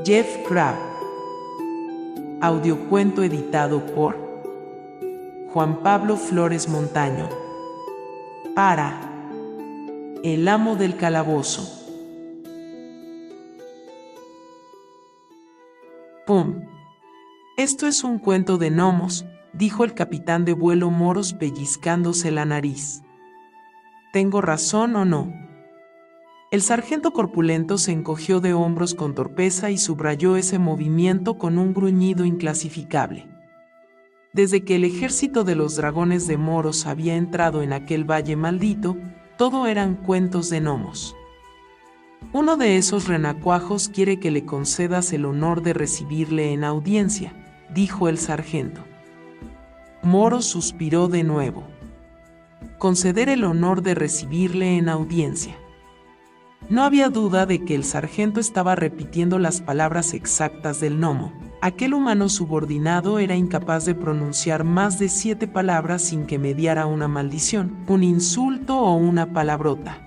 Jeff Crabb. Audiocuento editado por Juan Pablo Flores Montaño. Para El amo del calabozo. ¡Pum! Esto es un cuento de gnomos, dijo el capitán de vuelo Moros pellizcándose la nariz. ¿Tengo razón o no? El sargento corpulento se encogió de hombros con torpeza y subrayó ese movimiento con un gruñido inclasificable. Desde que el ejército de los dragones de Moros había entrado en aquel valle maldito, todo eran cuentos de gnomos. Uno de esos renacuajos quiere que le concedas el honor de recibirle en audiencia, dijo el sargento. Moros suspiró de nuevo. Conceder el honor de recibirle en audiencia. No había duda de que el sargento estaba repitiendo las palabras exactas del gnomo. Aquel humano subordinado era incapaz de pronunciar más de 7 palabras sin que mediara una maldición, un insulto o una palabrota.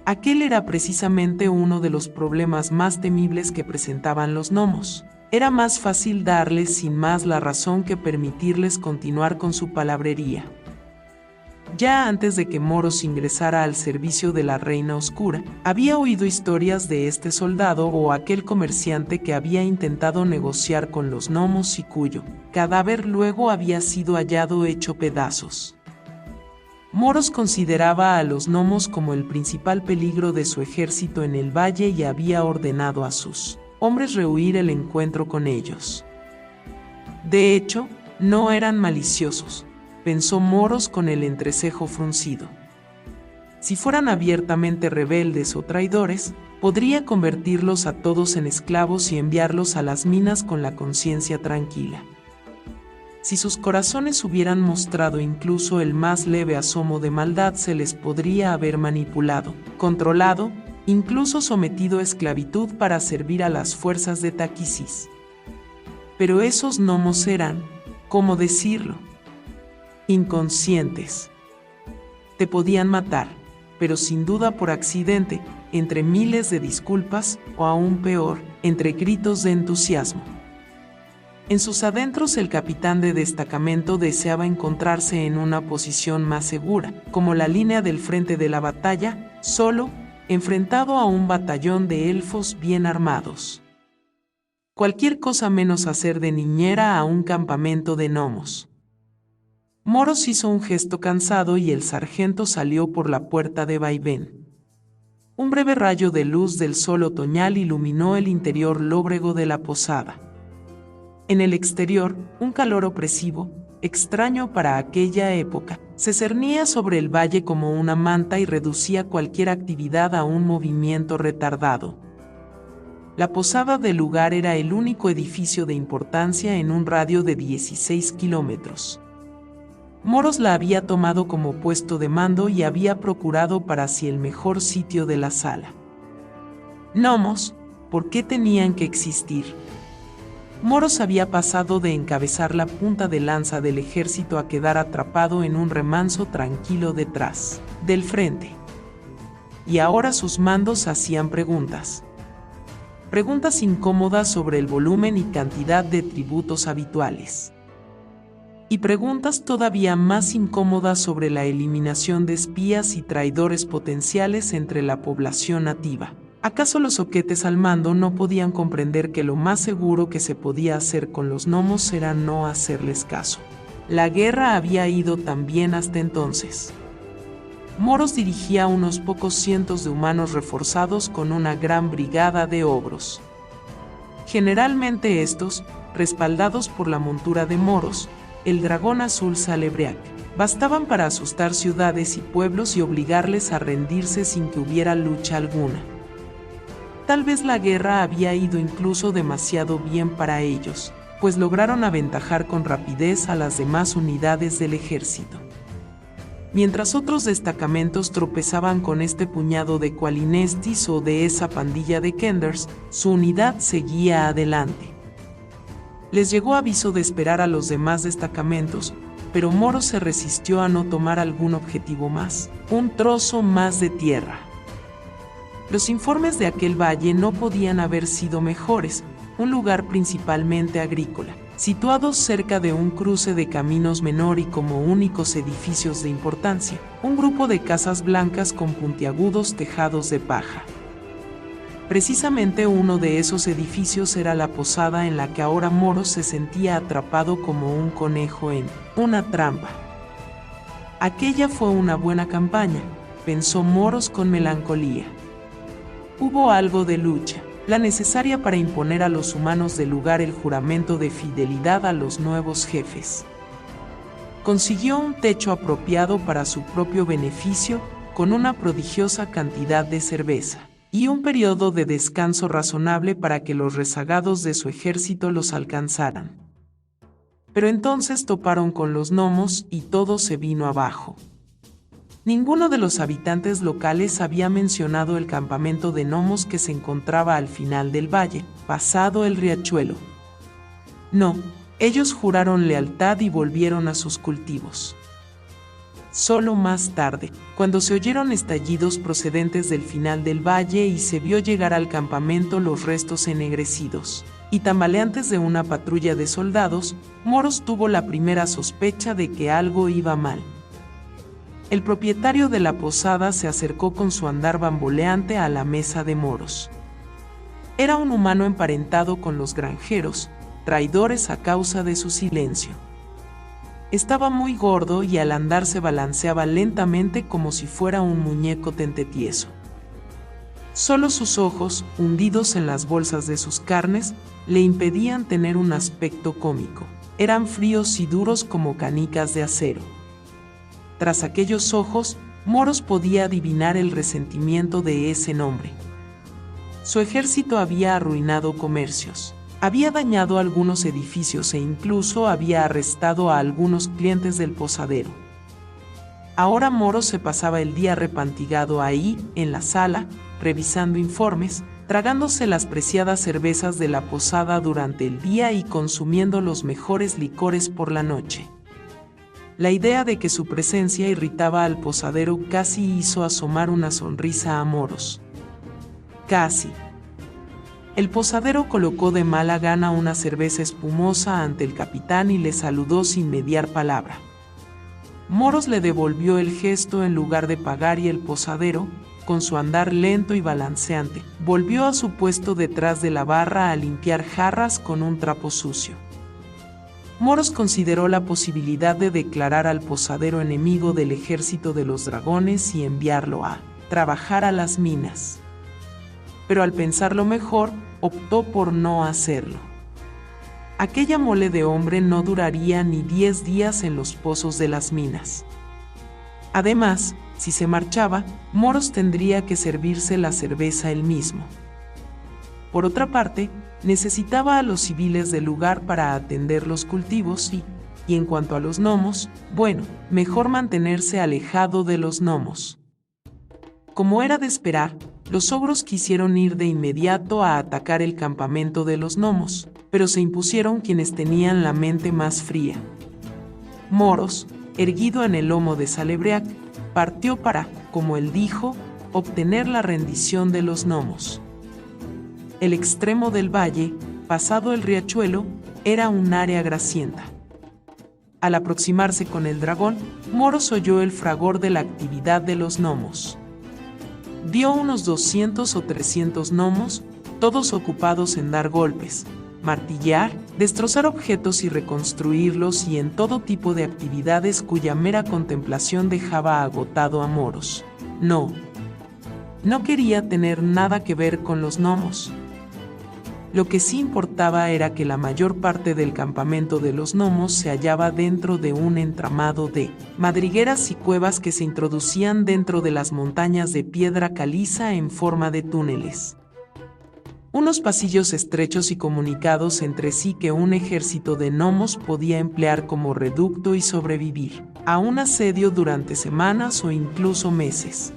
Aquel era precisamente uno de los problemas más temibles que presentaban los gnomos. Era más fácil darles sin más la razón que permitirles continuar con su palabrería. Ya antes de que Moros ingresara al servicio de la Reina Oscura, había oído historias de este soldado o aquel comerciante que había intentado negociar con los gnomos y cuyo cadáver luego había sido hallado hecho pedazos. Moros consideraba a los gnomos como el principal peligro de su ejército en el valle y había ordenado a sus hombres rehuir el encuentro con ellos. De hecho, no eran maliciosos, pensó Moros con el entrecejo fruncido. Si fueran abiertamente rebeldes o traidores, podría convertirlos a todos en esclavos y enviarlos a las minas con la conciencia tranquila. Si sus corazones hubieran mostrado incluso el más leve asomo de maldad, se les podría haber manipulado, controlado, incluso sometido a esclavitud para servir a las fuerzas de Taquisis. Pero esos gnomos eran, ¿cómo decirlo?, inconscientes. Te podían matar, pero sin duda por accidente, entre miles de disculpas, o aún peor, entre gritos de entusiasmo. En sus adentros el capitán de destacamento deseaba encontrarse en una posición más segura, como la línea del frente de la batalla, solo, enfrentado a un batallón de elfos bien armados. Cualquier cosa menos hacer de niñera a un campamento de gnomos. Moros hizo un gesto cansado y el sargento salió por la puerta de vaivén. Un breve rayo de luz del sol otoñal iluminó el interior lóbrego de la posada. En el exterior, un calor opresivo, extraño para aquella época, se cernía sobre el valle como una manta y reducía cualquier actividad a un movimiento retardado. La posada del lugar era el único edificio de importancia en un radio de 16 kilómetros. Moros la había tomado como puesto de mando y había procurado para sí el mejor sitio de la sala. Gnomos, ¿por qué tenían que existir? Moros había pasado de encabezar la punta de lanza del ejército a quedar atrapado en un remanso tranquilo detrás del frente. Y ahora sus mandos hacían preguntas. Preguntas incómodas sobre el volumen y cantidad de tributos habituales. Y preguntas todavía más incómodas sobre la eliminación de espías y traidores potenciales entre la población nativa. ¿Acaso los zoquetes al mando no podían comprender que lo más seguro que se podía hacer con los gnomos era no hacerles caso? La guerra había ido tan bien hasta entonces. Moros dirigía unos pocos cientos de humanos reforzados con una gran brigada de ogros. Generalmente estos, respaldados por la montura de Moros, el dragón azul Salebreak, bastaban para asustar ciudades y pueblos y obligarles a rendirse sin que hubiera lucha alguna. Tal vez la guerra había ido incluso demasiado bien para ellos, pues lograron aventajar con rapidez a las demás unidades del ejército. Mientras otros destacamentos tropezaban con este puñado de Qualinestis o de esa pandilla de Kenders, su unidad seguía adelante. Les llegó aviso de esperar a los demás destacamentos, pero Moros se resistió a no tomar algún objetivo más, un trozo más de tierra. Los informes de aquel valle no podían haber sido mejores, un lugar principalmente agrícola, situado cerca de un cruce de caminos menor y como únicos edificios de importancia, un grupo de casas blancas con puntiagudos tejados de paja. Precisamente uno de esos edificios era la posada en la que ahora Moros se sentía atrapado como un conejo en una trampa. Aquella fue una buena campaña, pensó Moros con melancolía. Hubo algo de lucha, la necesaria para imponer a los humanos del lugar el juramento de fidelidad a los nuevos jefes. Consiguió un techo apropiado para su propio beneficio, con una prodigiosa cantidad de cerveza, y un periodo de descanso razonable para que los rezagados de su ejército los alcanzaran. Pero entonces toparon con los gnomos y todo se vino abajo. Ninguno de los habitantes locales había mencionado el campamento de gnomos que se encontraba al final del valle, pasado el riachuelo. No, ellos juraron lealtad y volvieron a sus cultivos. Solo más tarde, cuando se oyeron estallidos procedentes del final del valle y se vio llegar al campamento los restos ennegrecidos y tambaleantes de una patrulla de soldados, Moros tuvo la primera sospecha de que algo iba mal. El propietario de la posada se acercó con su andar bamboleante a la mesa de Moros. Era un humano emparentado con los granjeros, traidores a causa de su silencio. Estaba muy gordo y al andar se balanceaba lentamente como si fuera un muñeco tentetieso. Solo sus ojos, hundidos en las bolsas de sus carnes, le impedían tener un aspecto cómico. Eran fríos y duros como canicas de acero. Tras aquellos ojos, Moros podía adivinar el resentimiento de ese nombre. Su ejército había arruinado comercios, había dañado algunos edificios e incluso había arrestado a algunos clientes del posadero. Ahora Moros se pasaba el día repantigado ahí, en la sala, revisando informes, tragándose las preciadas cervezas de la posada durante el día y consumiendo los mejores licores por la noche. La idea de que su presencia irritaba al posadero casi hizo asomar una sonrisa a Moros. Casi. El posadero colocó de mala gana una cerveza espumosa ante el capitán y le saludó sin mediar palabra. Moros le devolvió el gesto en lugar de pagar y el posadero, con su andar lento y balanceante, volvió a su puesto detrás de la barra a limpiar jarras con un trapo sucio. Moros consideró la posibilidad de declarar al posadero enemigo del ejército de los dragones y enviarlo a trabajar a las minas. Pero al pensarlo mejor, optó por no hacerlo. Aquella mole de hombre no duraría ni 10 días en los pozos de las minas. Además, si se marchaba, Moros tendría que servirse la cerveza él mismo. Por otra parte, necesitaba a los civiles del lugar para atender los cultivos y en cuanto a los gnomos, bueno, mejor mantenerse alejado de los gnomos. Como era de esperar, los ogros quisieron ir de inmediato a atacar el campamento de los gnomos, pero se impusieron quienes tenían la mente más fría. Moros, erguido en el lomo de Salebreac, partió para, como él dijo, obtener la rendición de los gnomos. El extremo del valle, pasado el riachuelo, era un área grasienta. Al aproximarse con el dragón, Moros oyó el fragor de la actividad de los gnomos. Vio unos 200 o 300 gnomos, todos ocupados en dar golpes, martillar, destrozar objetos y reconstruirlos y en todo tipo de actividades cuya mera contemplación dejaba agotado a Moros. No quería tener nada que ver con los gnomos. Lo que sí importaba era que la mayor parte del campamento de los gnomos se hallaba dentro de un entramado de madrigueras y cuevas que se introducían dentro de las montañas de piedra caliza en forma de túneles. Unos pasillos estrechos y comunicados entre sí que un ejército de gnomos podía emplear como reducto y sobrevivir a un asedio durante semanas o incluso meses.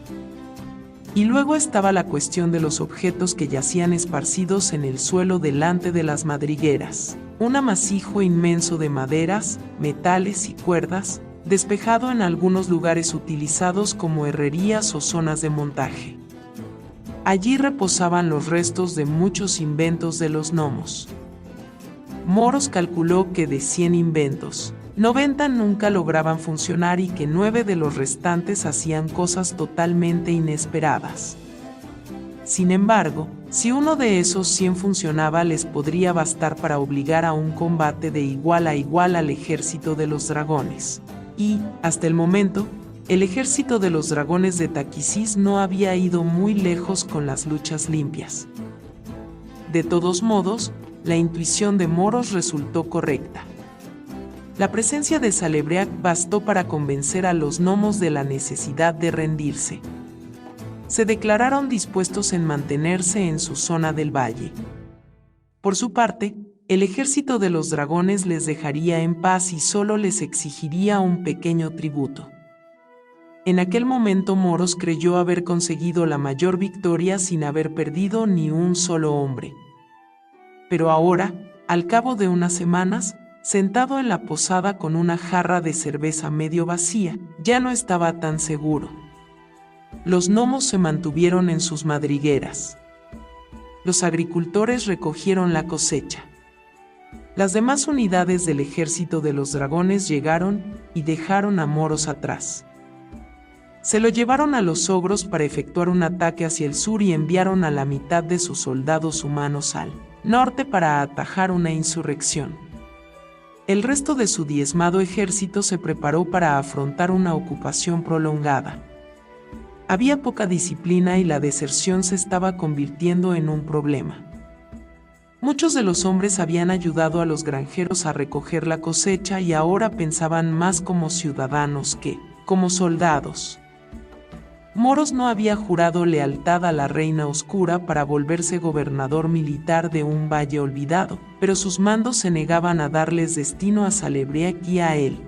Y luego estaba la cuestión de los objetos que yacían esparcidos en el suelo delante de las madrigueras. Un amasijo inmenso de maderas, metales y cuerdas, despejado en algunos lugares utilizados como herrerías o zonas de montaje. Allí reposaban los restos de muchos inventos de los gnomos. Moros calculó que de 100 inventos, 90 nunca lograban funcionar y que 9 de los restantes hacían cosas totalmente inesperadas. Sin embargo, si uno de esos 100 funcionaba, les podría bastar para obligar a un combate de igual a igual al ejército de los dragones. Y, hasta el momento, el ejército de los dragones de Taquisís no había ido muy lejos con las luchas limpias. De todos modos, la intuición de Moros resultó correcta. La presencia de Salebreak bastó para convencer a los gnomos de la necesidad de rendirse. Se declararon dispuestos en mantenerse en su zona del valle. Por su parte, el ejército de los dragones les dejaría en paz y solo les exigiría un pequeño tributo. En aquel momento Moros creyó haber conseguido la mayor victoria sin haber perdido ni un solo hombre. Pero ahora, al cabo de unas semanas, sentado en la posada con una jarra de cerveza medio vacía, ya no estaba tan seguro. Los gnomos se mantuvieron en sus madrigueras. Los agricultores recogieron la cosecha. Las demás unidades del ejército de los dragones llegaron y dejaron a Moros atrás. Se lo llevaron a los ogros para efectuar un ataque hacia el sur y enviaron a la mitad de sus soldados humanos al norte para atajar una insurrección. El resto de su diezmado ejército se preparó para afrontar una ocupación prolongada. Había poca disciplina y la deserción se estaba convirtiendo en un problema. Muchos de los hombres habían ayudado a los granjeros a recoger la cosecha y ahora pensaban más como ciudadanos que como soldados. Moros no había jurado lealtad a la Reina Oscura para volverse gobernador militar de un valle olvidado, pero sus mandos se negaban a darles destino a Salebreak y a él.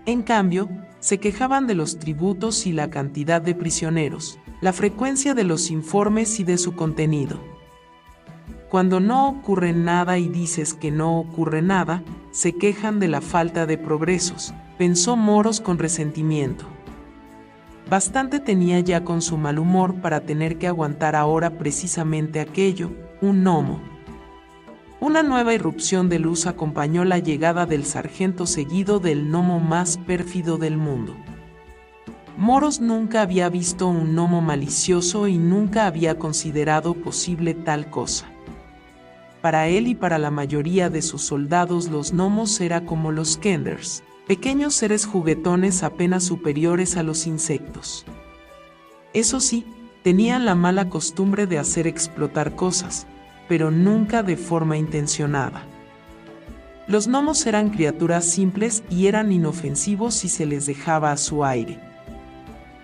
En cambio, se quejaban de los tributos y la cantidad de prisioneros, la frecuencia de los informes y de su contenido. Cuando no ocurre nada y dices que no ocurre nada, se quejan de la falta de progresos, pensó Moros con resentimiento. Bastante tenía ya con su mal humor para tener que aguantar ahora precisamente aquello, un gnomo. Una nueva irrupción de luz acompañó la llegada del sargento seguido del gnomo más pérfido del mundo. Moros nunca había visto un gnomo malicioso y nunca había considerado posible tal cosa. Para él y para la mayoría de sus soldados los gnomos eran como los Kenders, pequeños seres juguetones apenas superiores a los insectos. Eso sí, tenían la mala costumbre de hacer explotar cosas, pero nunca de forma intencionada. Los gnomos eran criaturas simples y eran inofensivos si se les dejaba a su aire.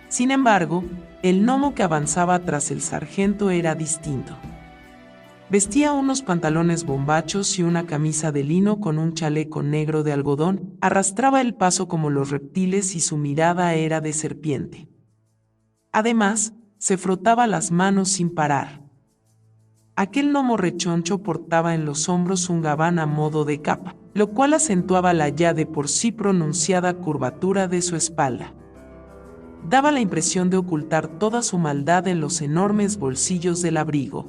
Sin embargo, el gnomo que avanzaba tras el sargento era distinto. Vestía unos pantalones bombachos y una camisa de lino con un chaleco negro de algodón, arrastraba el paso como los reptiles y su mirada era de serpiente. Además, se frotaba las manos sin parar. Aquel gnomo rechoncho portaba en los hombros un gabán a modo de capa, lo cual acentuaba la ya de por sí pronunciada curvatura de su espalda. Daba la impresión de ocultar toda su maldad en los enormes bolsillos del abrigo.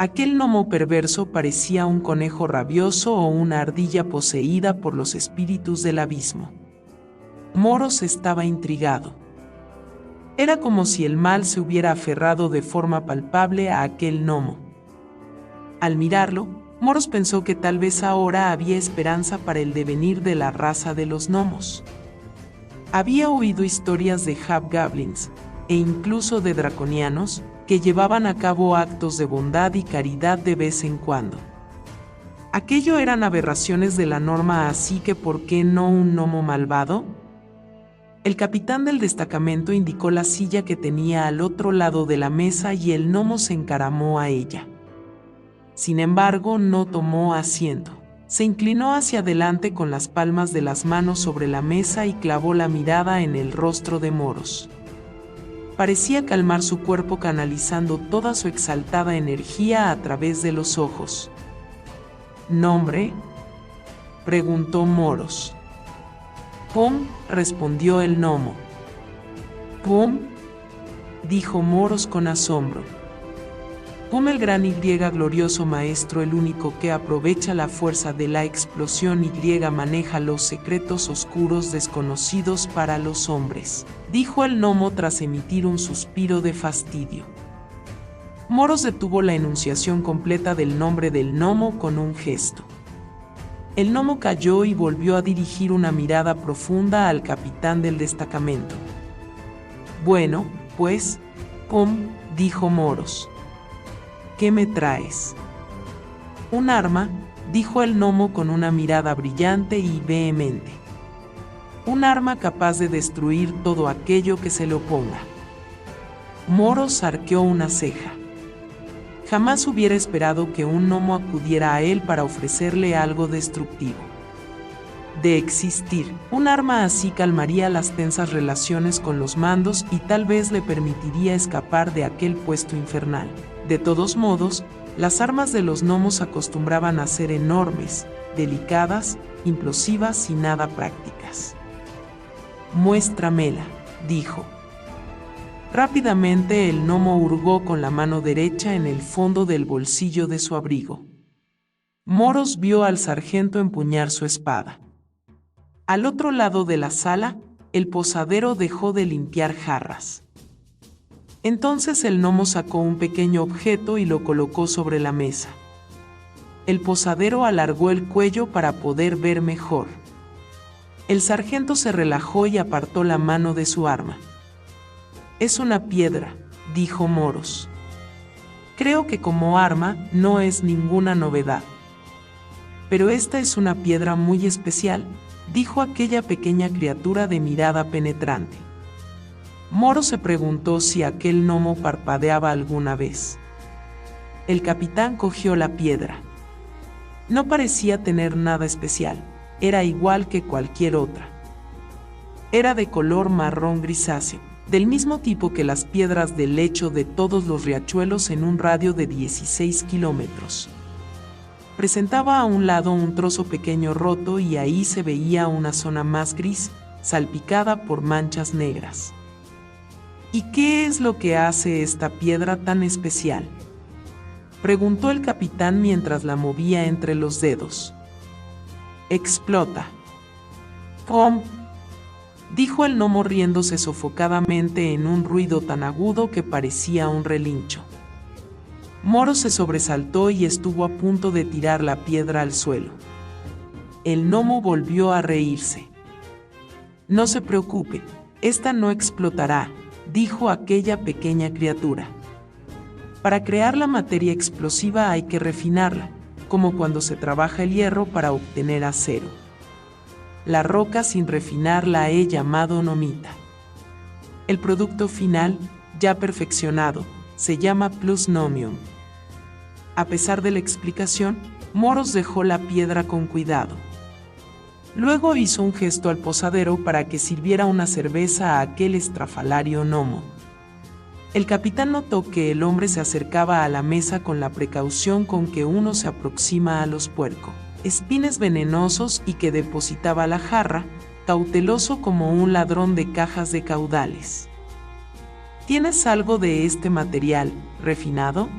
Aquel gnomo perverso parecía un conejo rabioso o una ardilla poseída por los espíritus del abismo. Moros estaba intrigado. Era como si el mal se hubiera aferrado de forma palpable a aquel gnomo. Al mirarlo, Moros pensó que tal vez ahora había esperanza para el devenir de la raza de los gnomos. Había oído historias de hobgoblins, e incluso de draconianos, que llevaban a cabo actos de bondad y caridad de vez en cuando. ¿Aquello eran aberraciones de la norma, así que por qué no un gnomo malvado? El capitán del destacamento indicó la silla que tenía al otro lado de la mesa y el gnomo se encaramó a ella. Sin embargo, no tomó asiento. Se inclinó hacia adelante con las palmas de las manos sobre la mesa y clavó la mirada en el rostro de Moros. Parecía calmar su cuerpo canalizando toda su exaltada energía a través de los ojos. ¿Nombre?, preguntó Moros. Pum, respondió el gnomo. Pum. dijo Moros con asombro. Como el gran Y glorioso maestro, el único que aprovecha la fuerza de la explosión Y maneja los secretos oscuros desconocidos para los hombres, dijo el gnomo tras emitir un suspiro de fastidio. Moros detuvo la enunciación completa del nombre del gnomo con un gesto. El gnomo calló y volvió a dirigir una mirada profunda al capitán del destacamento. Bueno, pues, dijo Moros. ¿Qué me traes? Un arma, dijo el gnomo con una mirada brillante y vehemente. Un arma capaz de destruir todo aquello que se le oponga. Moros arqueó una ceja. Jamás hubiera esperado que un gnomo acudiera a él para ofrecerle algo destructivo. De existir, un arma así calmaría las tensas relaciones con los mandos y tal vez le permitiría escapar de aquel puesto infernal. De todos modos, las armas de los gnomos acostumbraban a ser enormes, delicadas, implosivas y nada prácticas. Muéstramela, dijo. Rápidamente el gnomo hurgó con la mano derecha en el fondo del bolsillo de su abrigo. Moros vio al sargento empuñar su espada. Al otro lado de la sala, el posadero dejó de limpiar jarras. Entonces el gnomo sacó un pequeño objeto y lo colocó sobre la mesa. El posadero alargó el cuello para poder ver mejor. El sargento se relajó y apartó la mano de su arma. Es una piedra, dijo Moros. Creo que como arma no es ninguna novedad. Pero esta es una piedra muy especial, dijo aquella pequeña criatura de mirada penetrante. Moros se preguntó si aquel gnomo parpadeaba alguna vez. El capitán cogió la piedra. No parecía tener nada especial, era igual que cualquier otra. Era de color marrón grisáceo, del mismo tipo que las piedras del lecho de todos los riachuelos en un radio de 16 kilómetros. Presentaba a un lado un trozo pequeño roto y ahí se veía una zona más gris, salpicada por manchas negras. ¿Y qué es lo que hace esta piedra tan especial?, preguntó el capitán mientras la movía entre los dedos. Explota. ¡Pum!, dijo el gnomo riéndose sofocadamente en un ruido tan agudo que parecía un relincho. Moros se sobresaltó y estuvo a punto de tirar la piedra al suelo. El gnomo volvió a reírse. No se preocupe, esta no explotará, dijo aquella pequeña criatura. Para crear la materia explosiva hay que refinarla, como cuando se trabaja el hierro para obtener acero. La roca sin refinar la he llamado gnomita. El producto final, ya perfeccionado, se llama plusgnomium. A pesar de la explicación, Moros dejó la piedra con cuidado. Luego hizo un gesto al posadero para que sirviera una cerveza a aquel estrafalario gnomo. El capitán notó que el hombre se acercaba a la mesa con la precaución con que uno se aproxima a los puercoespines venenosos y que depositaba la jarra, cauteloso como un ladrón de cajas de caudales. ¿Tienes algo de este material refinado?,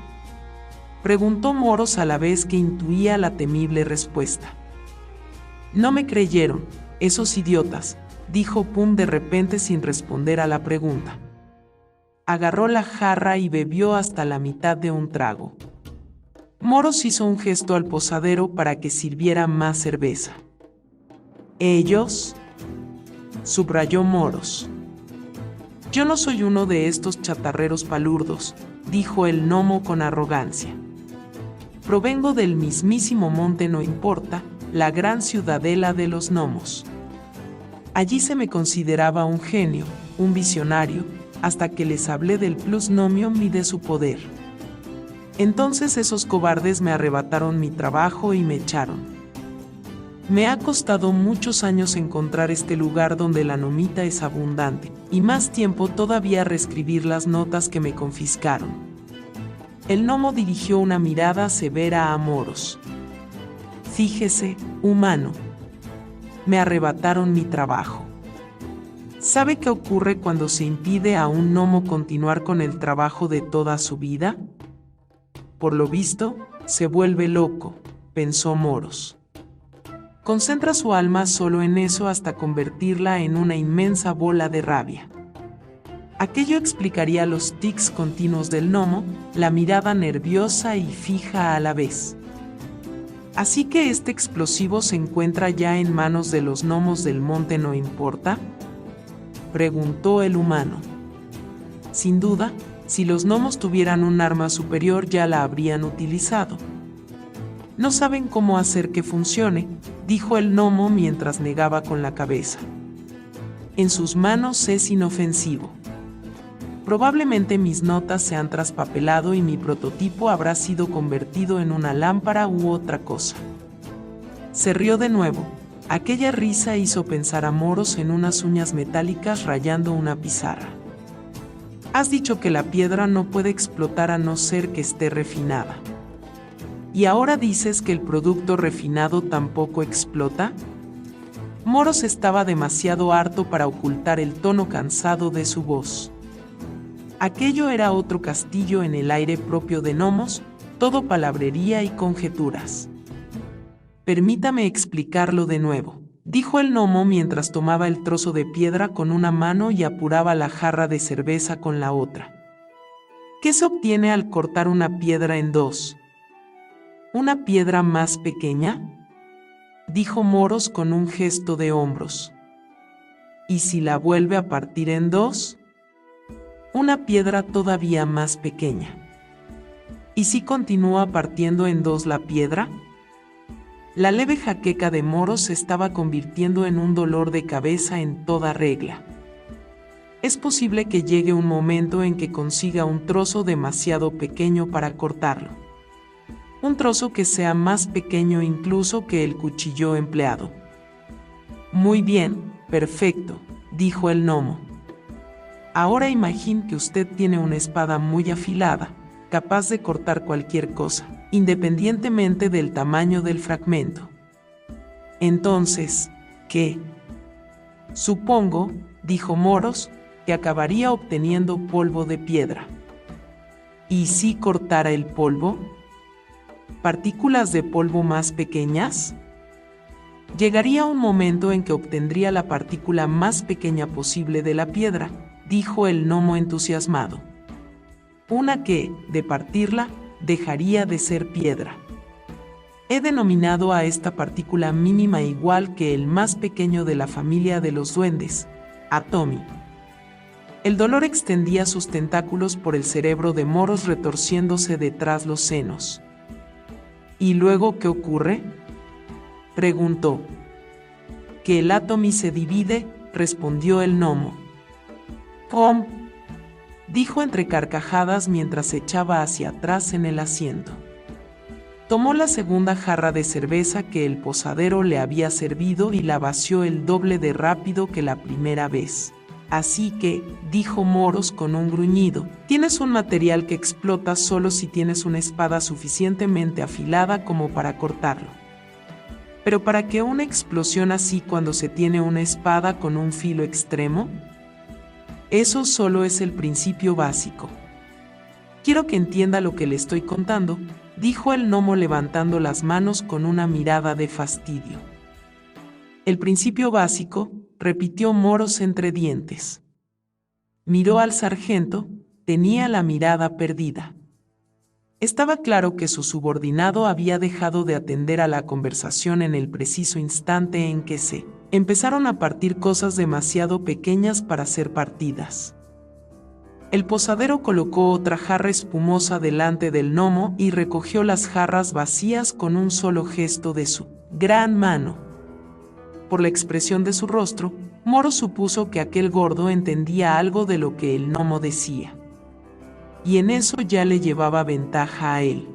preguntó Moros a la vez que intuía la temible respuesta. No me creyeron, esos idiotas, dijo Pum de repente sin responder a la pregunta. Agarró la jarra y bebió hasta la mitad de un trago. Moros hizo un gesto al posadero para que sirviera más cerveza. ¿Ellos?, subrayó Moros. Yo no soy uno de estos chatarreros palurdos, dijo el gnomo con arrogancia. Provengo del mismísimo monte No Importa, la gran ciudadela de los gnomos. Allí se me consideraba un genio, un visionario, hasta que les hablé del plusgnomium y de su poder. Entonces esos cobardes me arrebataron mi trabajo y me echaron. Me ha costado muchos años encontrar este lugar donde la gnomita es abundante, y más tiempo todavía reescribir las notas que me confiscaron. El gnomo dirigió una mirada severa a Moros. Fíjese, humano. Me arrebataron mi trabajo. ¿Sabe qué ocurre cuando se impide a un gnomo continuar con el trabajo de toda su vida? Por lo visto, se vuelve loco, pensó Moros. Concentra su alma solo en eso hasta convertirla en una inmensa bola de rabia. Aquello explicaría los tics continuos del gnomo, la mirada nerviosa y fija a la vez. ¿Así que este explosivo se encuentra ya en manos de los gnomos del monte no importa?, preguntó el humano. Sin duda, si los gnomos tuvieran un arma superior ya la habrían utilizado. No saben cómo hacer que funcione, dijo el gnomo mientras negaba con la cabeza. En sus manos es inofensivo. Probablemente mis notas se han traspapelado y mi prototipo habrá sido convertido en una lámpara u otra cosa. Se rió de nuevo. Aquella risa hizo pensar a Moros en unas uñas metálicas rayando una pizarra. Has dicho que la piedra no puede explotar a no ser que esté refinada. ¿Y ahora dices que el producto refinado tampoco explota? Moros estaba demasiado harto para ocultar el tono cansado de su voz. Aquello era otro castillo en el aire propio de gnomos, todo palabrería y conjeturas. Permítame explicarlo de nuevo, dijo el gnomo mientras tomaba el trozo de piedra con una mano y apuraba la jarra de cerveza con la otra. ¿Qué se obtiene al cortar una piedra en dos? ¿Una piedra más pequeña?, dijo Moros con un gesto de hombros. ¿Y si la vuelve a partir en dos? Una piedra todavía más pequeña. ¿Y si continúa partiendo en dos la piedra? La leve jaqueca de Moros se estaba convirtiendo en un dolor de cabeza en toda regla. Es posible que llegue un momento en que consiga un trozo demasiado pequeño para cortarlo. Un trozo que sea más pequeño incluso que el cuchillo empleado. Muy bien, perfecto, dijo el gnomo. Ahora imagine que usted tiene una espada muy afilada, capaz de cortar cualquier cosa, independientemente del tamaño del fragmento. Entonces, ¿qué? Supongo, dijo Moros, que acabaría obteniendo polvo de piedra. ¿Y si cortara el polvo? ¿Partículas de polvo más pequeñas? Llegaría un momento en que obtendría la partícula más pequeña posible de la piedra, dijo el gnomo entusiasmado. Una que, de partirla, dejaría de ser piedra. He denominado a esta partícula mínima igual que el más pequeño de la familia de los duendes, Atomi. El dolor extendía sus tentáculos por el cerebro de Moros retorciéndose detrás los senos. ¿Y luego qué ocurre?, preguntó. Que el Atomi se divide, respondió el gnomo. ¡Pum!, dijo entre carcajadas mientras se echaba hacia atrás en el asiento. Tomó la segunda jarra de cerveza que el posadero le había servido y la vació el doble de rápido que la primera vez. Así que, dijo Moros con un gruñido, tienes un material que explota solo si tienes una espada suficientemente afilada como para cortarlo. Pero ¿para qué una explosión así cuando se tiene una espada con un filo extremo? Eso solo es el principio básico. Quiero que entienda lo que le estoy contando, dijo el gnomo levantando las manos con una mirada de fastidio. El principio básico, repitió Moros entre dientes. Miró al sargento, tenía la mirada perdida. Estaba claro que su subordinado había dejado de atender a la conversación en el preciso instante en que se empezaron a partir cosas demasiado pequeñas para ser partidas. El posadero colocó otra jarra espumosa delante del gnomo y recogió las jarras vacías con un solo gesto de su gran mano. Por la expresión de su rostro, Moros supuso que aquel gordo entendía algo de lo que el gnomo decía. Y en eso ya le llevaba ventaja a él.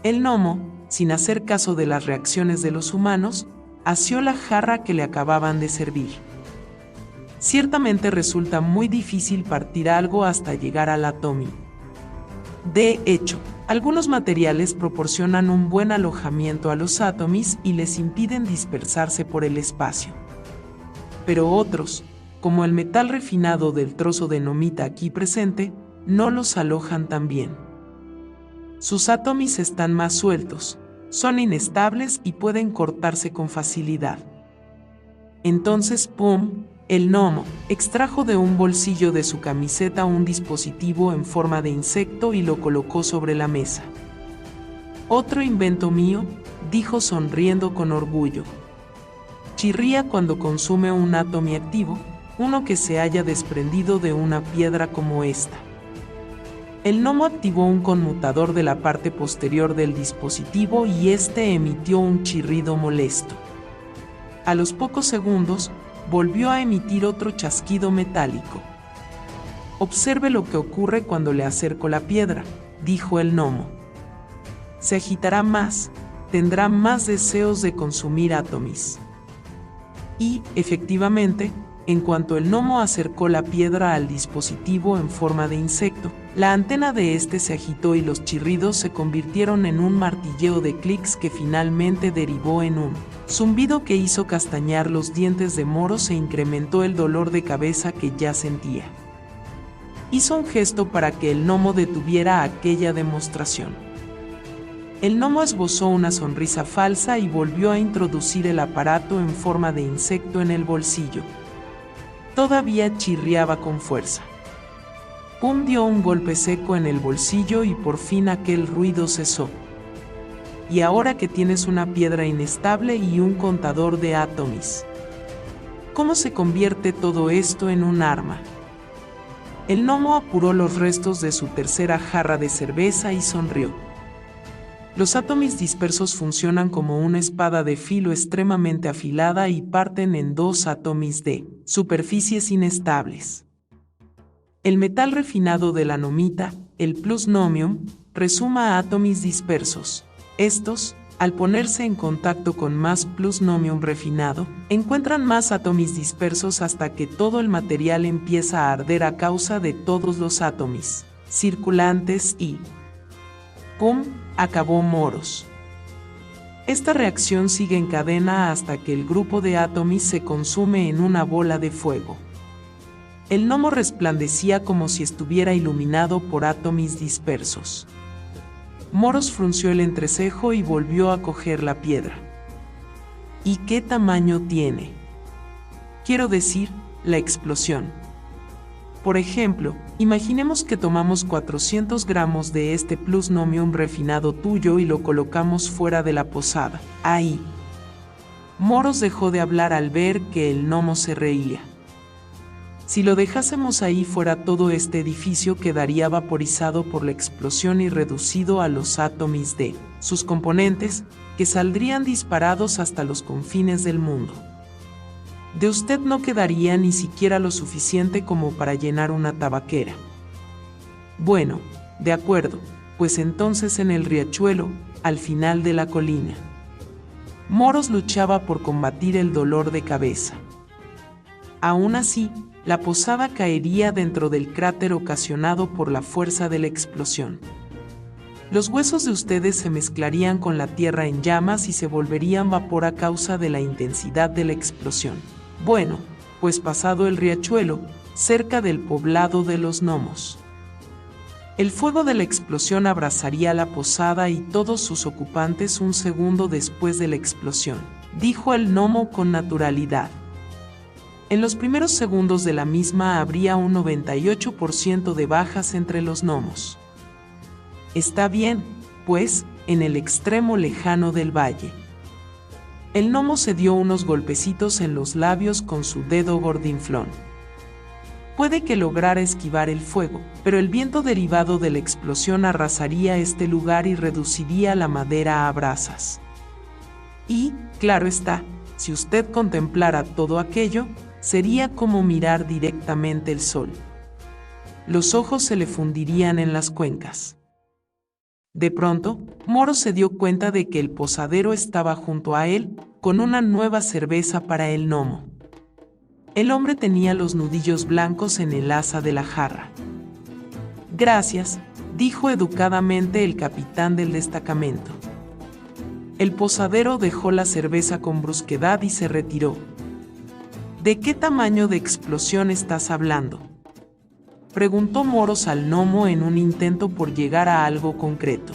El gnomo, sin hacer caso de las reacciones de los humanos, asió la jarra que le acababan de servir. Ciertamente resulta muy difícil partir algo hasta llegar al Atomi. De hecho, algunos materiales proporcionan un buen alojamiento a los átomos y les impiden dispersarse por el espacio. Pero otros, como el metal refinado del trozo de nomita aquí presente, no los alojan tan bien. Sus átomos están más sueltos, son inestables y pueden cortarse con facilidad. Entonces, ¡pum!, el gnomo extrajo de un bolsillo de su camiseta un dispositivo en forma de insecto y lo colocó sobre la mesa. «Otro invento mío», dijo sonriendo con orgullo. «Chirría cuando consume un átomo activo, uno que se haya desprendido de una piedra como esta». El gnomo activó un conmutador de la parte posterior del dispositivo y este emitió un chirrido molesto. A los pocos segundos, volvió a emitir otro chasquido metálico. «Observe lo que ocurre cuando le acerco la piedra», dijo el gnomo. «Se agitará más, tendrá más deseos de consumir átomos». Y, efectivamente, en cuanto el gnomo acercó la piedra al dispositivo en forma de insecto, la antena de este se agitó y los chirridos se convirtieron en un martilleo de clics que finalmente derivó en un zumbido que hizo castañar los dientes de Moros e incrementó el dolor de cabeza que ya sentía. Hizo un gesto para que el gnomo detuviera aquella demostración. El gnomo esbozó una sonrisa falsa y volvió a introducir el aparato en forma de insecto en el bolsillo. Todavía chirriaba con fuerza. Pum dio un golpe seco en el bolsillo y por fin aquel ruido cesó. «Y ahora que tienes una piedra inestable y un contador de átomos, ¿cómo se convierte todo esto en un arma?». El gnomo apuró los restos de su tercera jarra de cerveza y sonrió. «Los átomos dispersos funcionan como una espada de filo extremadamente afilada y parten en dos átomos de superficies inestables. El metal refinado de la nomita, el plusnomium, resuma átomos dispersos. Estos, al ponerse en contacto con más plusnomium refinado, encuentran más átomos dispersos hasta que todo el material empieza a arder a causa de todos los átomos circulantes y ¡pum!, acabó Moros. Esta reacción sigue en cadena hasta que el grupo de átomos se consume en una bola de fuego». El gnomo resplandecía como si estuviera iluminado por átomos dispersos. Moros frunció el entrecejo y volvió a coger la piedra. «¿Y qué tamaño tiene? Quiero decir, la explosión. Por ejemplo, imaginemos que tomamos 400 gramos de este plusnomium refinado tuyo y lo colocamos fuera de la posada. Ahí». Moros dejó de hablar al ver que el gnomo se reía. «Si lo dejásemos ahí fuera, todo este edificio quedaría vaporizado por la explosión y reducido a los átomos de sus componentes, que saldrían disparados hasta los confines del mundo. De usted no quedaría ni siquiera lo suficiente como para llenar una tabaquera». «Bueno, de acuerdo, pues entonces en el riachuelo, al final de la colina». Moros luchaba por combatir el dolor de cabeza. Aún así, la posada caería dentro del cráter ocasionado por la fuerza de la explosión. Los huesos de ustedes se mezclarían con la tierra en llamas y se volverían vapor a causa de la intensidad de la explosión. Bueno, pues pasado el riachuelo, cerca del poblado de los gnomos. El fuego de la explosión abrazaría la posada y todos sus ocupantes un segundo después de la explosión, dijo el gnomo con naturalidad. En los primeros segundos de la misma habría un 98% de bajas entre los gnomos. Está bien, pues, en el extremo lejano del valle. El gnomo se dio unos golpecitos en los labios con su dedo gordinflón. Puede que lograra esquivar el fuego, pero el viento derivado de la explosión arrasaría este lugar y reduciría la madera a brasas. Y, claro está, si usted contemplara todo aquello, sería como mirar directamente el sol. Los ojos se le fundirían en las cuencas. De pronto, Moros se dio cuenta de que el posadero estaba junto a él, con una nueva cerveza para el gnomo. El hombre tenía los nudillos blancos en el asa de la jarra. «Gracias», dijo educadamente el capitán del destacamento. El posadero dejó la cerveza con brusquedad y se retiró. ¿De qué tamaño de explosión estás hablando?, preguntó Moros al gnomo en un intento por llegar a algo concreto.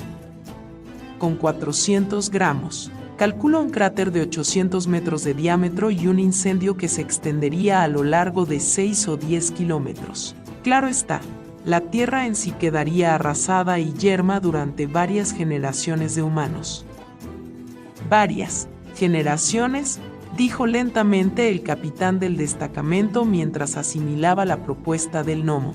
Con 400 gramos. Calculo un cráter de 800 metros de diámetro y un incendio que se extendería a lo largo de 6 o 10 kilómetros. Claro está, la Tierra en sí quedaría arrasada y yerma durante varias generaciones de humanos. Varias generaciones, dijo lentamente el capitán del destacamento mientras asimilaba la propuesta del gnomo.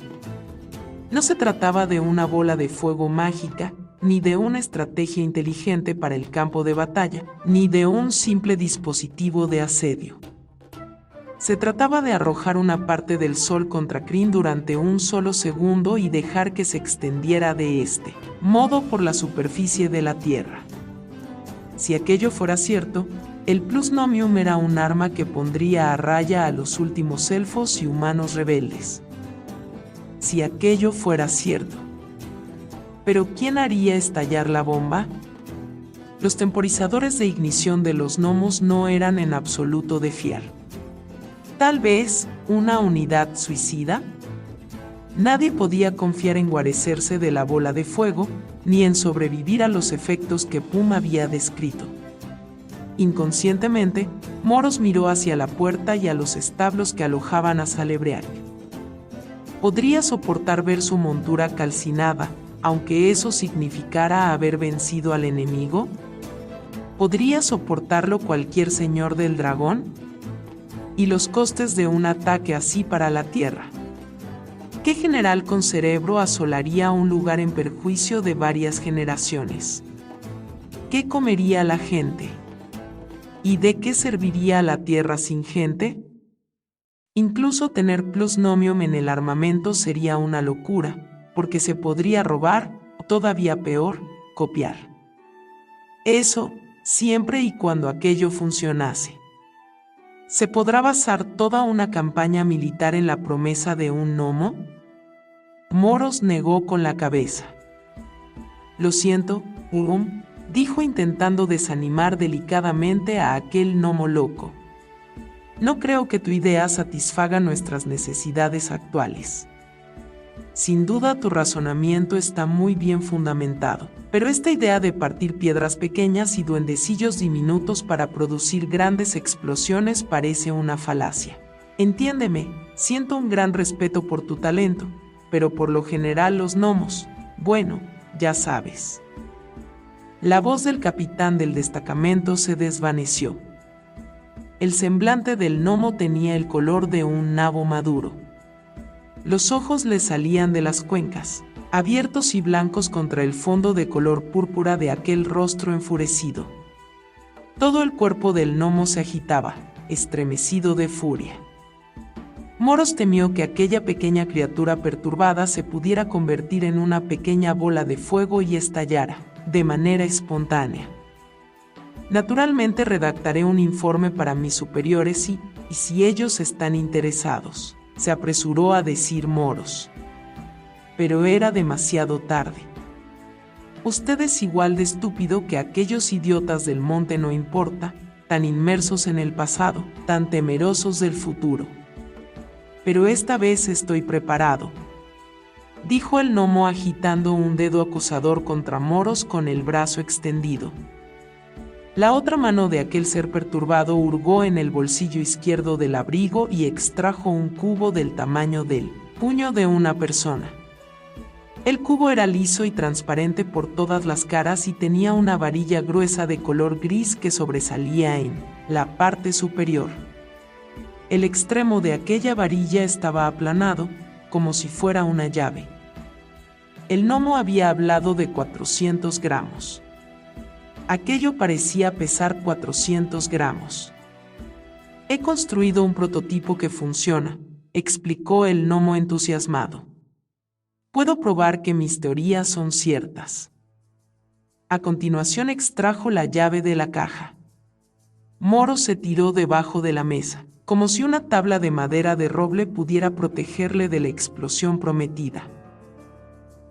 No se trataba de una bola de fuego mágica, ni de una estrategia inteligente para el campo de batalla, ni de un simple dispositivo de asedio. Se trataba de arrojar una parte del Sol contra Krynn durante un solo segundo y dejar que se extendiera de este modo por la superficie de la Tierra. Si aquello fuera cierto, el Plusnomium era un arma que pondría a raya a los últimos elfos y humanos rebeldes. Si aquello fuera cierto. ¿Pero quién haría estallar la bomba? Los temporizadores de ignición de los gnomos no eran en absoluto de fiar. ¿Tal vez una unidad suicida? Nadie podía confiar en guarecerse de la bola de fuego, ni en sobrevivir a los efectos que Pum había descrito. Inconscientemente, Moros miró hacia la puerta y a los establos que alojaban a Salebreak. Podría soportar ver su montura calcinada, aunque eso significara haber vencido al enemigo. ¿Podría soportarlo cualquier señor del dragón? Y los costes de un ataque así para la Tierra. ¿Qué general con cerebro asolaría un lugar en perjuicio de varias generaciones? ¿Qué comería la gente? ¿Y de qué serviría la Tierra sin gente? Incluso tener Plusnomium en el armamento sería una locura, porque se podría robar, o todavía peor, copiar. Eso, siempre y cuando aquello funcionase. ¿Se podrá basar toda una campaña militar en la promesa de un gnomo? Moros negó con la cabeza. Lo siento, dijo intentando desanimar delicadamente a aquel gnomo loco. No creo que tu idea satisfaga nuestras necesidades actuales. Sin duda tu razonamiento está muy bien fundamentado, pero esta idea de partir piedras pequeñas y duendecillos diminutos para producir grandes explosiones parece una falacia. Entiéndeme, siento un gran respeto por tu talento, pero por lo general los gnomos, bueno, ya sabes. La voz del capitán del destacamento se desvaneció. El semblante del gnomo tenía el color de un nabo maduro. Los ojos le salían de las cuencas, abiertos y blancos contra el fondo de color púrpura de aquel rostro enfurecido. Todo el cuerpo del gnomo se agitaba, estremecido de furia. Moros temió que aquella pequeña criatura perturbada se pudiera convertir en una pequeña bola de fuego y estallara, de manera espontánea. Naturalmente redactaré un informe para mis superiores y si ellos están interesados, se apresuró a decir Moros. Pero era demasiado tarde. Usted es igual de estúpido que aquellos idiotas del monte no importa, tan inmersos en el pasado, tan temerosos del futuro. Pero esta vez estoy preparado, dijo el gnomo agitando un dedo acusador contra Moros con el brazo extendido. La otra mano de aquel ser perturbado hurgó en el bolsillo izquierdo del abrigo y extrajo un cubo del tamaño del puño de una persona. El cubo era liso y transparente por todas las caras y tenía una varilla gruesa de color gris que sobresalía en la parte superior. El extremo de aquella varilla estaba aplanado, como si fuera una llave. El gnomo había hablado de 400 gramos. Aquello parecía pesar 400 gramos. He construido un prototipo que funciona, explicó el gnomo entusiasmado. Puedo probar que mis teorías son ciertas. A continuación extrajo la llave de la caja. Moros se tiró debajo de la mesa, como si una tabla de madera de roble pudiera protegerle de la explosión prometida.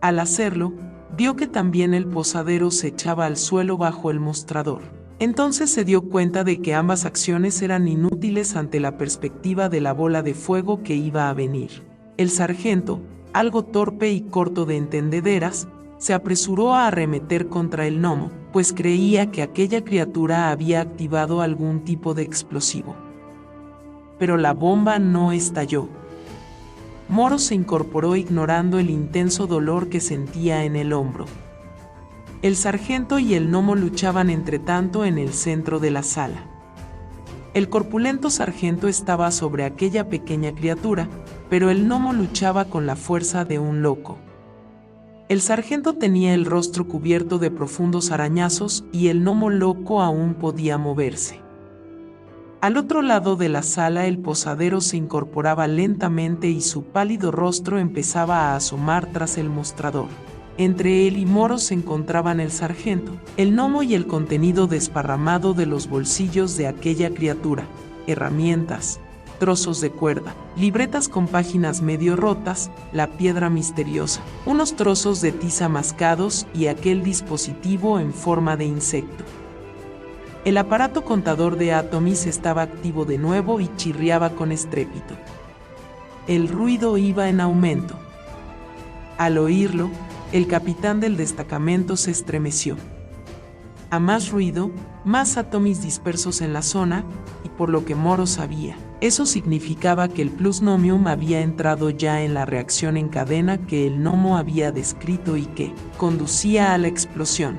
Al hacerlo, vio que también el posadero se echaba al suelo bajo el mostrador. Entonces se dio cuenta de que ambas acciones eran inútiles ante la perspectiva de la bola de fuego que iba a venir. El sargento, algo torpe y corto de entendederas, se apresuró a arremeter contra el gnomo, pues creía que aquella criatura había activado algún tipo de explosivo. Pero la bomba no estalló. Moros se incorporó ignorando el intenso dolor que sentía en el hombro. El sargento y el gnomo luchaban entretanto en el centro de la sala. El corpulento sargento estaba sobre aquella pequeña criatura, pero el gnomo luchaba con la fuerza de un loco. El sargento tenía el rostro cubierto de profundos arañazos y el gnomo loco aún podía moverse. Al otro lado de la sala el posadero se incorporaba lentamente y su pálido rostro empezaba a asomar tras el mostrador. Entre él y Moros se encontraban el sargento, el gnomo y el contenido desparramado de los bolsillos de aquella criatura: herramientas, trozos de cuerda, libretas con páginas medio rotas, la piedra misteriosa, unos trozos de tiza mascados y aquel dispositivo en forma de insecto. El aparato contador de Atomis estaba activo de nuevo y chirriaba con estrépito. El ruido iba en aumento. Al oírlo, el capitán del destacamento se estremeció. A más ruido, más Atomis dispersos en la zona, y por lo que Moros sabía, eso significaba que el plusnomium había entrado ya en la reacción en cadena que el gnomo había descrito y que conducía a la explosión.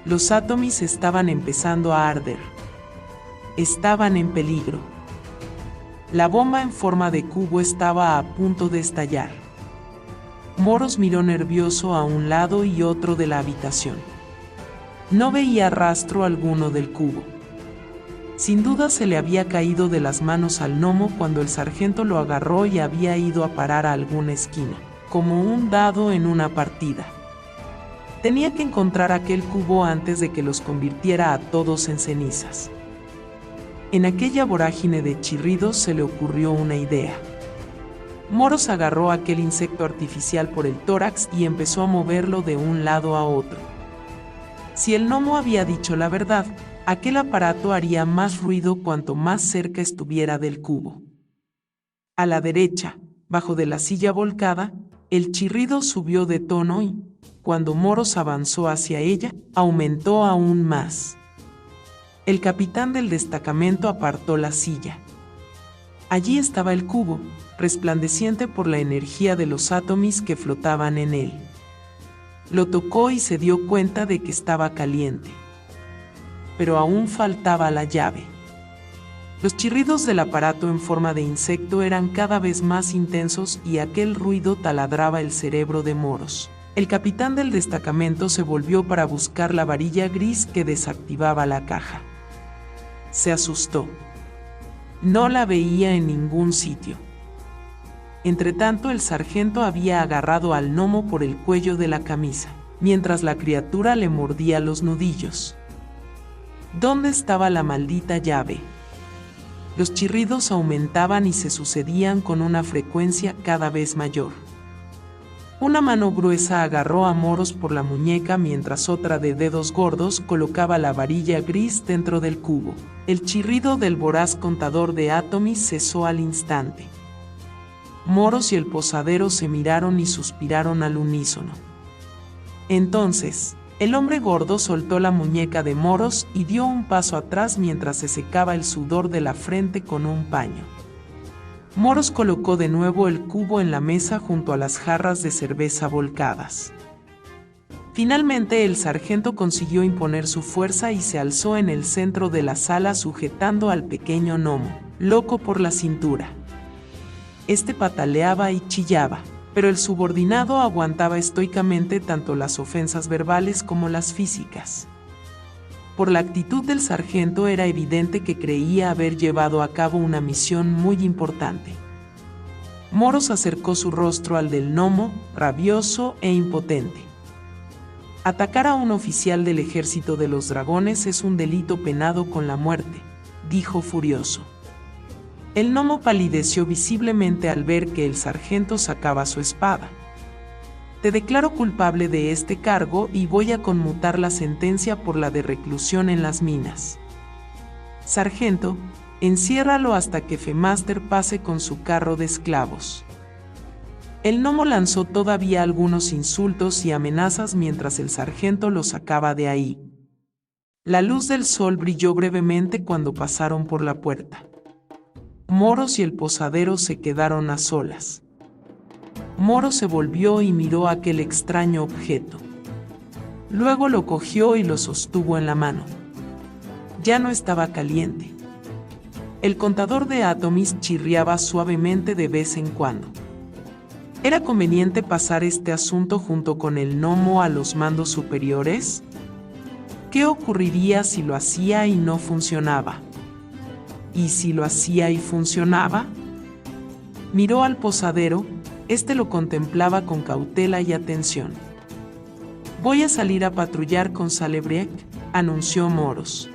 Los Atomis estaban empezando a arder. Estaban en peligro. La bomba en forma de cubo estaba a punto de estallar. Moros miró nervioso a un lado y otro de la habitación. No veía rastro alguno del cubo. Sin duda se le había caído de las manos al gnomo cuando el sargento lo agarró y había ido a parar a alguna esquina, como un dado en una partida. Tenía que encontrar aquel cubo antes de que los convirtiera a todos en cenizas. En aquella vorágine de chirridos se le ocurrió una idea. Moros agarró aquel insecto artificial por el tórax y empezó a moverlo de un lado a otro. Si el gnomo había dicho la verdad, aquel aparato haría más ruido cuanto más cerca estuviera del cubo. A la derecha, bajo de la silla volcada, el chirrido subió de tono y, cuando Moros avanzó hacia ella, aumentó aún más. El capitán del destacamento apartó la silla. Allí estaba el cubo, resplandeciente por la energía de los Atomis que flotaban en él. Lo tocó y se dio cuenta de que estaba caliente. Pero aún faltaba la llave. Los chirridos del aparato en forma de insecto eran cada vez más intensos y aquel ruido taladraba el cerebro de Moros. El capitán del destacamento se volvió para buscar la varilla gris que desactivaba la caja. Se asustó. No la veía en ningún sitio. Entretanto, el sargento había agarrado al gnomo por el cuello de la camisa, mientras la criatura le mordía los nudillos. ¿Dónde estaba la maldita llave? Los chirridos aumentaban y se sucedían con una frecuencia cada vez mayor. Una mano gruesa agarró a Moros por la muñeca mientras otra de dedos gordos colocaba la varilla gris dentro del cubo. El chirrido del voraz contador de Atomis cesó al instante. Moros y el posadero se miraron y suspiraron al unísono. Entonces, el hombre gordo soltó la muñeca de Moros y dio un paso atrás mientras se secaba el sudor de la frente con un paño. Moros colocó de nuevo el cubo en la mesa junto a las jarras de cerveza volcadas. Finalmente el sargento consiguió imponer su fuerza y se alzó en el centro de la sala sujetando al pequeño gnomo, loco por la cintura. Este pataleaba y chillaba, pero el subordinado aguantaba estoicamente tanto las ofensas verbales como las físicas. Por la actitud del sargento era evidente que creía haber llevado a cabo una misión muy importante. Moros acercó su rostro al del gnomo, rabioso e impotente. Atacar a un oficial del ejército de los dragones es un delito penado con la muerte, dijo furioso. El gnomo palideció visiblemente al ver que el sargento sacaba su espada. Te declaro culpable de este cargo y voy a conmutar la sentencia por la de reclusión en las minas. Sargento, enciérralo hasta que Femaster pase con su carro de esclavos. El gnomo lanzó todavía algunos insultos y amenazas mientras el sargento lo sacaba de ahí. La luz del sol brilló brevemente cuando pasaron por la puerta. Moros y el posadero se quedaron a solas. Moro se volvió y miró aquel extraño objeto. Luego lo cogió y lo sostuvo en la mano. Ya no estaba caliente. El contador de Atomis chirriaba suavemente de vez en cuando. ¿Era conveniente pasar este asunto junto con el gnomo a los mandos superiores? ¿Qué ocurriría si lo hacía y no funcionaba? ¿Y si lo hacía y funcionaba? Miró al posadero, este lo contemplaba con cautela y atención. Voy a salir a patrullar con Salebriek, anunció Moros.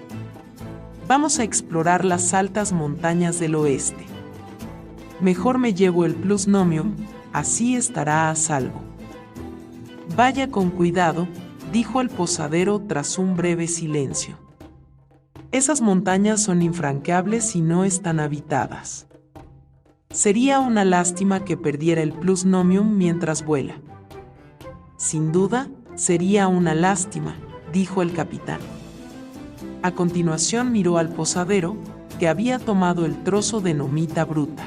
Vamos a explorar las altas montañas del oeste. Mejor me llevo el Plusnomium, así estará a salvo. Vaya con cuidado, dijo el posadero tras un breve silencio. Esas montañas son infranqueables y no están habitadas. Sería una lástima que perdiera el Plusnomium mientras vuela. Sin duda, sería una lástima, dijo el capitán. A continuación miró al posadero, que había tomado el trozo de gnomita bruta.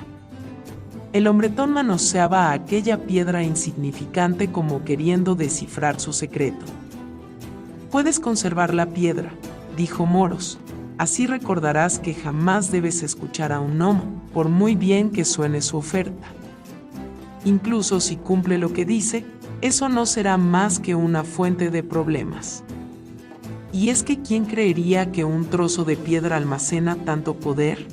El hombretón manoseaba aquella piedra insignificante como queriendo descifrar su secreto. Puedes conservar la piedra, dijo Moros. Así recordarás que jamás debes escuchar a un gnomo, por muy bien que suene su oferta. Incluso si cumple lo que dice, eso no será más que una fuente de problemas. ¿Y es que quién creería que un trozo de piedra almacena tanto poder?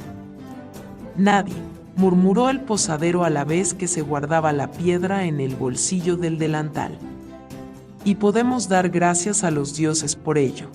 Nadie, murmuró el posadero a la vez que se guardaba la piedra en el bolsillo del delantal. Y podemos dar gracias a los dioses por ello.